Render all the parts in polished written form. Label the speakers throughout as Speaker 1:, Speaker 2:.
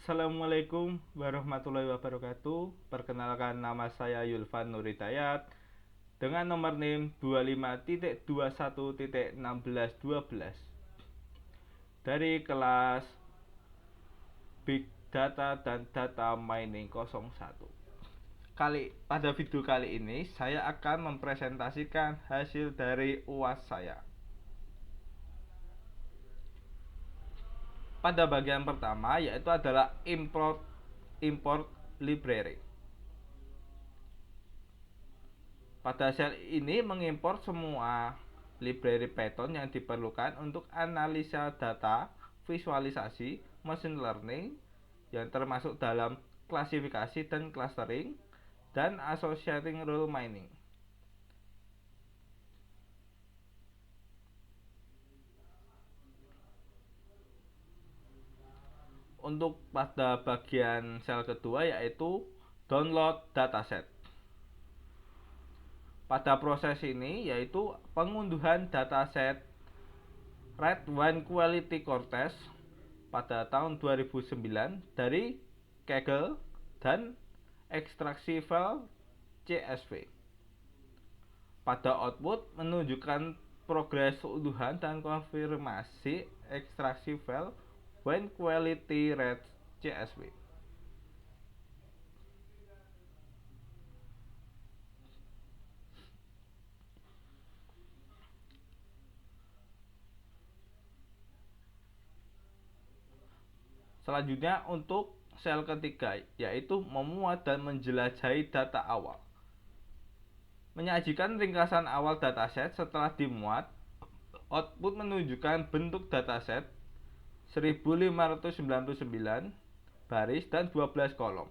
Speaker 1: Assalamualaikum warahmatullahi wabarakatuh. Perkenalkan, nama saya Yulfan Nuridayat dengan nomor NIM 25.21.1612 dari kelas Big Data dan Data Mining 01. Pada video kali ini saya akan mempresentasikan hasil dari UAS saya. Pada bagian pertama yaitu adalah import library. Pada sel ini mengimpor semua library Python yang diperlukan untuk analisa data, visualisasi, machine learning yang termasuk dalam klasifikasi dan clustering, dan associating rule mining. Untuk pada bagian sel kedua yaitu download dataset. Pada proses ini yaitu pengunduhan dataset Red Wine Quality Core Test pada tahun 2009 dari Kaggle dan ekstraksi file CSV. Pada output menunjukkan progres unduhan dan konfirmasi ekstraksi file Wine Quality Red CSV. Selanjutnya untuk sel ketiga yaitu memuat dan menjelajahi data awal. Menyajikan ringkasan awal dataset setelah dimuat, output menunjukkan bentuk dataset 1599 baris dan 12 kolom.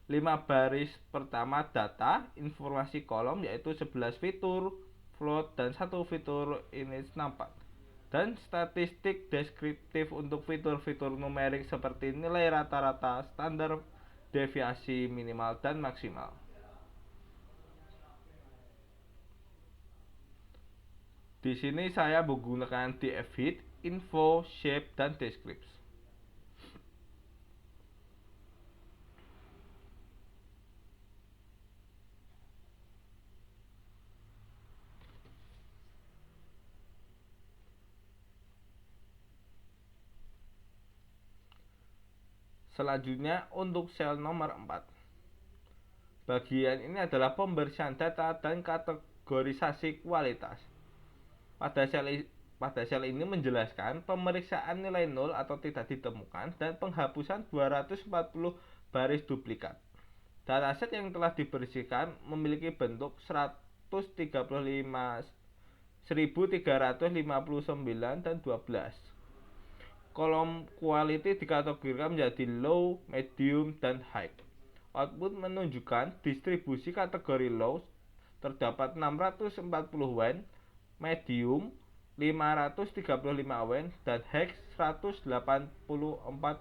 Speaker 1: 5 baris pertama data, informasi kolom yaitu 11 fitur, float dan 1 fitur image nampak. Dan statistik deskriptif untuk fitur-fitur numerik seperti nilai rata-rata, standar deviasi minimal dan maksimal. Di sini saya menggunakan dfhit, info, shape, dan descripts. Selanjutnya untuk sel nomor 4. Bagian ini adalah pembersihan data dan kategorisasi kualitas. Pada sel ini menjelaskan pemeriksaan nilai 0 atau tidak ditemukan dan penghapusan 240 baris duplikat. Dataset yang telah dibersihkan memiliki bentuk 1359 dan 12. Kolom quality dikategorikan menjadi low, medium, dan high. Output menunjukkan distribusi kategori low terdapat 640 WAN, medium 535 WAN, dan high 184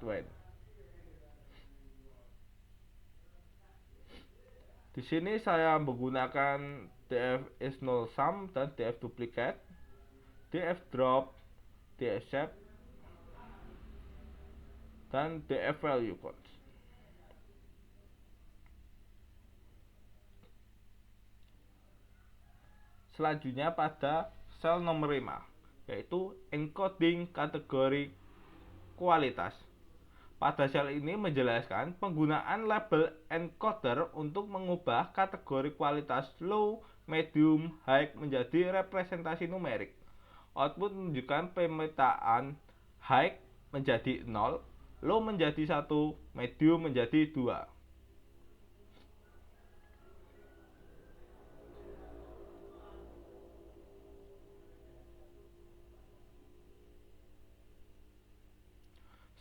Speaker 1: WAN. Di sini saya menggunakan df is null sum dan df duplicate, df drop, df shape, dan df value codes. Selanjutnya pada sel nomor 5 yaitu encoding kategori kualitas. Pada sel ini menjelaskan penggunaan label encoder untuk mengubah kategori kualitas low, medium, high menjadi representasi numerik. Output menunjukkan pemetaan high menjadi 0, low menjadi 1, medium menjadi 2.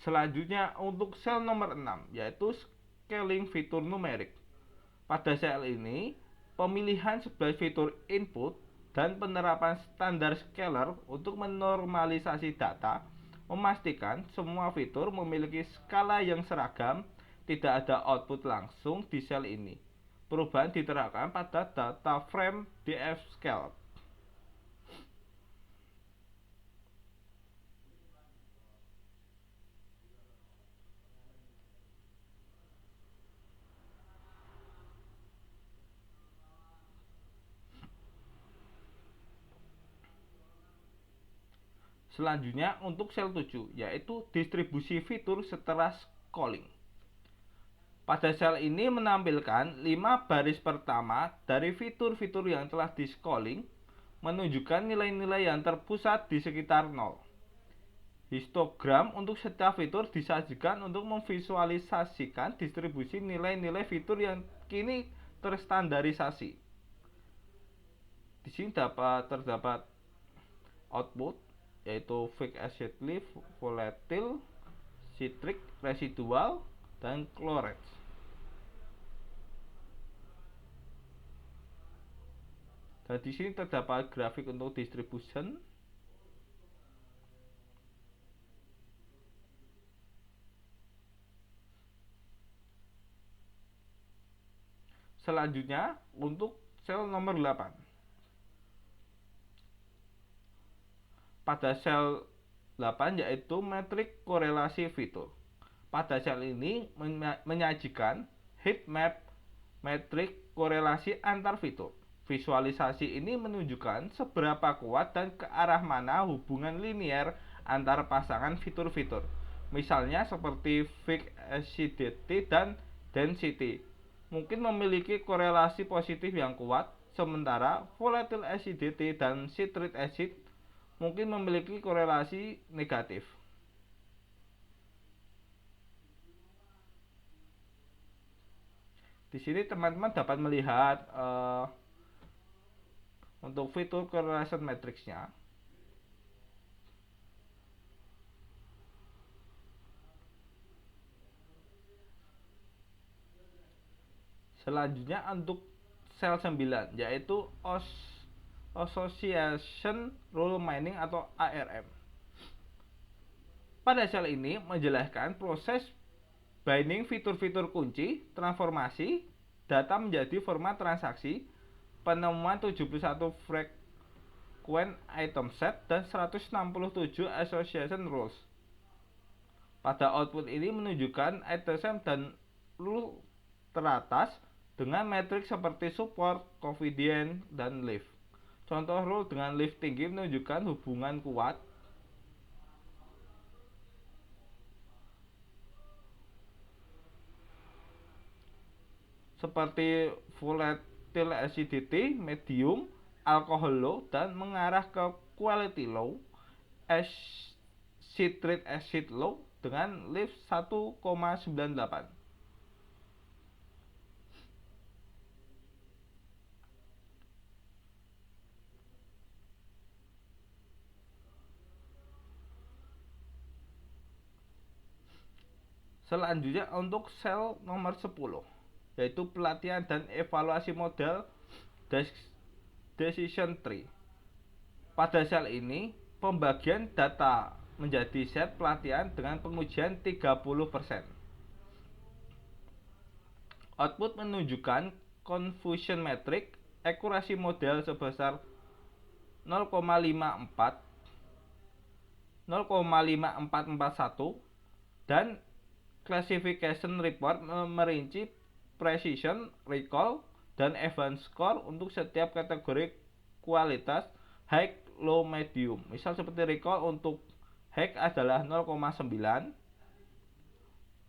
Speaker 1: Selanjutnya untuk sel nomor 6 yaitu scaling fitur numerik. Pada sel ini pemilihan 11 fitur input dan penerapan standar scaler untuk menormalisasi data memastikan semua fitur memiliki skala yang seragam, tidak ada output langsung di sel ini. Perubahan diterapkan pada data frame df scale. Selanjutnya untuk sel 7, yaitu distribusi fitur setelah calling. Pada sel ini menampilkan 5 baris pertama dari fitur-fitur yang telah di-calling, menunjukkan nilai-nilai yang terpusat di sekitar 0. Histogram untuk setiap fitur disajikan untuk memvisualisasikan distribusi nilai-nilai fitur yang kini terstandarisasi. Di sini terdapat output, yaitu weak acid leaf, volatile, citric, residual, dan chloride. Dan di sini terdapat grafik untuk distribution. Selanjutnya untuk sel nomor 8. Pada sel 8 yaitu metrik korelasi fitur. Pada sel ini menyajikan heat map metrik korelasi antar fitur. Visualisasi ini menunjukkan seberapa kuat dan ke arah mana hubungan linier antar pasangan fitur-fitur. Misalnya seperti weak acidity dan density mungkin memiliki korelasi positif yang kuat, sementara volatile acidity dan citric acid mungkin memiliki korelasi negatif. Di sini teman-teman dapat melihat untuk fitur correlation matrixnya. Selanjutnya untuk sel 9 yaitu Association Rule Mining atau ARM. Pada sel ini menjelaskan proses binding fitur-fitur kunci, transformasi data menjadi format transaksi, penemuan 71 frequent item set dan 167 association rules. Pada output ini menunjukkan item dan rule teratas dengan metrik seperti support, confidence, dan lift. Contoh rule dengan lift tinggi menunjukkan hubungan kuat. Seperti volatile acidity, medium, alcohol low, dan mengarah ke quality low, citric acid low dengan lift 1,98. Selanjutnya untuk sel nomor 10, yaitu pelatihan dan evaluasi model decision tree. Pada sel ini, pembagian data menjadi set pelatihan dengan pengujian 30%. Output menunjukkan confusion metric, akurasi model sebesar 0,54, 0,5441, dan classification report merinci precision, recall, dan event score untuk setiap kategori kualitas high, low, medium. Misal seperti recall untuk high adalah 0,9,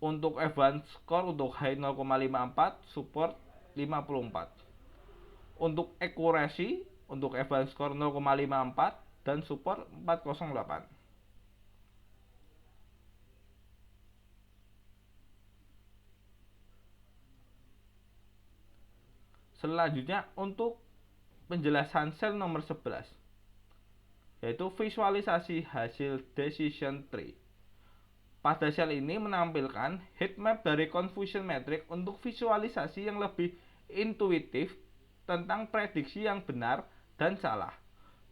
Speaker 1: untuk event score untuk high 0,54, support 54. Untuk accuracy untuk event score 0,54 dan support 408. Selanjutnya untuk penjelasan sel nomor 11, yaitu visualisasi hasil decision tree. Pada sel ini menampilkan heatmap dari confusion metric untuk visualisasi yang lebih intuitif tentang prediksi yang benar dan salah.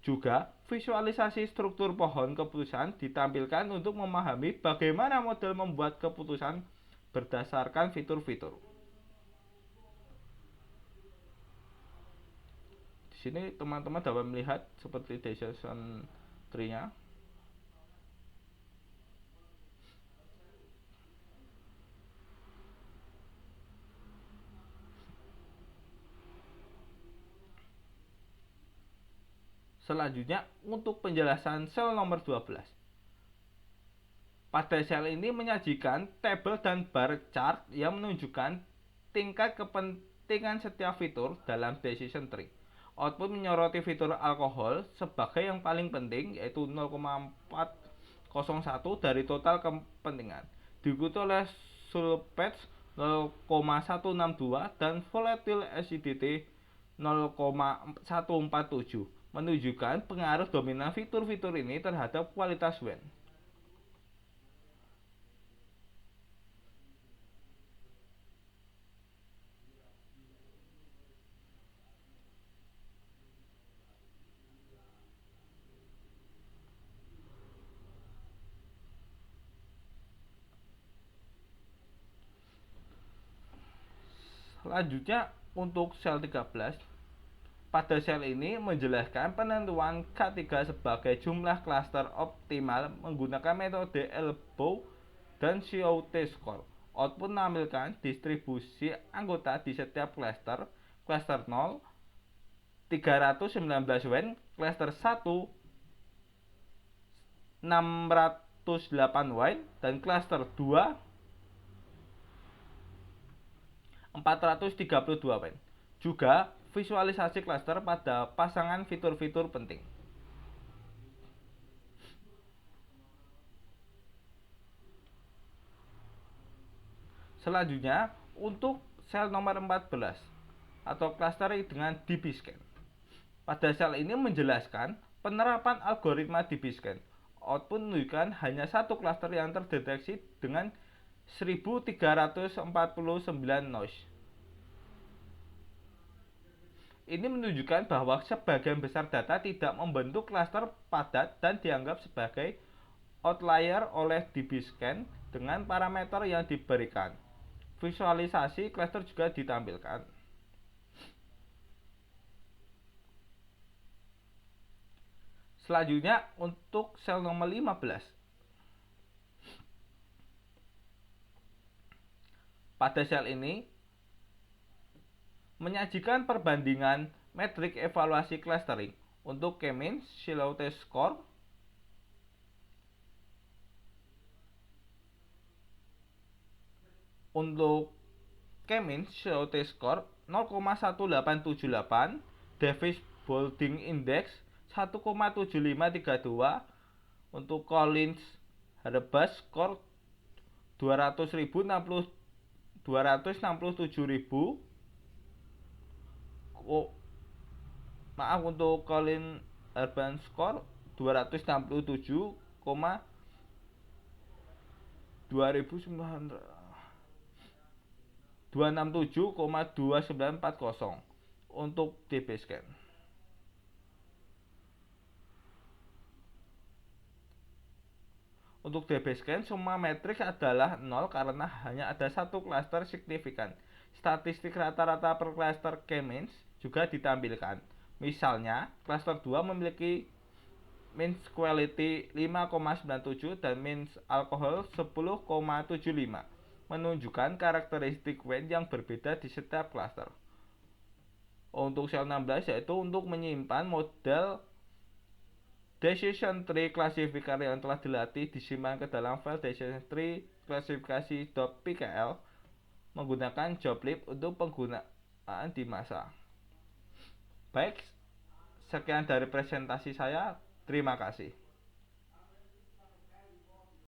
Speaker 1: Juga visualisasi struktur pohon keputusan ditampilkan untuk memahami bagaimana model membuat keputusan berdasarkan fitur-fitur. Di sini teman-teman dapat melihat seperti decision tree-nya. Selanjutnya untuk penjelasan sel nomor 12. Pada sel ini menyajikan tabel dan bar chart yang menunjukkan tingkat kepentingan setiap fitur dalam decision tree. Output menyoroti fitur alkohol sebagai yang paling penting, yaitu 0,401 dari total kepentingan, diikuti oleh sulfate 0,162 dan volatile acidity 0,147, menunjukkan pengaruh dominan fitur-fitur ini terhadap kualitas wine. Selanjutnya untuk sel 13. Pada sel ini menjelaskan penentuan K3 sebagai jumlah klaster optimal menggunakan metode Elbow dan COT score. Output menampilkan distribusi anggota di setiap klaster. Klaster 0 319 wine, klaster 1 608 wine, dan klaster 2 432 wine. Juga visualisasi klaster pada pasangan fitur-fitur penting. Selanjutnya untuk sel nomor 14 atau klaster dengan DB-scan. Pada sel ini menjelaskan penerapan algoritma DB-scan. Output menunjukkan hanya satu klaster yang terdeteksi dengan 1349 noise. Ini menunjukkan bahwa sebagian besar data tidak membentuk klaster padat dan dianggap sebagai outlier oleh DB-scan dengan parameter yang diberikan. Visualisasi klaster juga ditampilkan. Selanjutnya untuk sel nomor 15. Pada sel ini menyajikan perbandingan metrik evaluasi clustering untuk K-means, COT score, untuk K-means COT score 0,1878, Davis Baldwin Index 1,7532, untuk Collins Harbus score 267.000, untuk Collins Urban Score 267,2940 untuk DB-scan. Untuk DB-scan semua metrik adalah 0 karena hanya ada satu klaster signifikan. Statistik rata-rata per klaster K-means juga ditampilkan. Misalnya, klaster 2 memiliki means quality 5,97 dan means alkohol 10,75, menunjukkan karakteristik wine yang berbeda di setiap klaster. Untuk sel 16 yaitu untuk menyimpan model decision tree klasifikasi yang telah dilatih disimpan ke dalam file decision tree klasifikasi.pkl menggunakan joblib untuk penggunaan di masa. Baik, sekian dari presentasi saya. Terima kasih.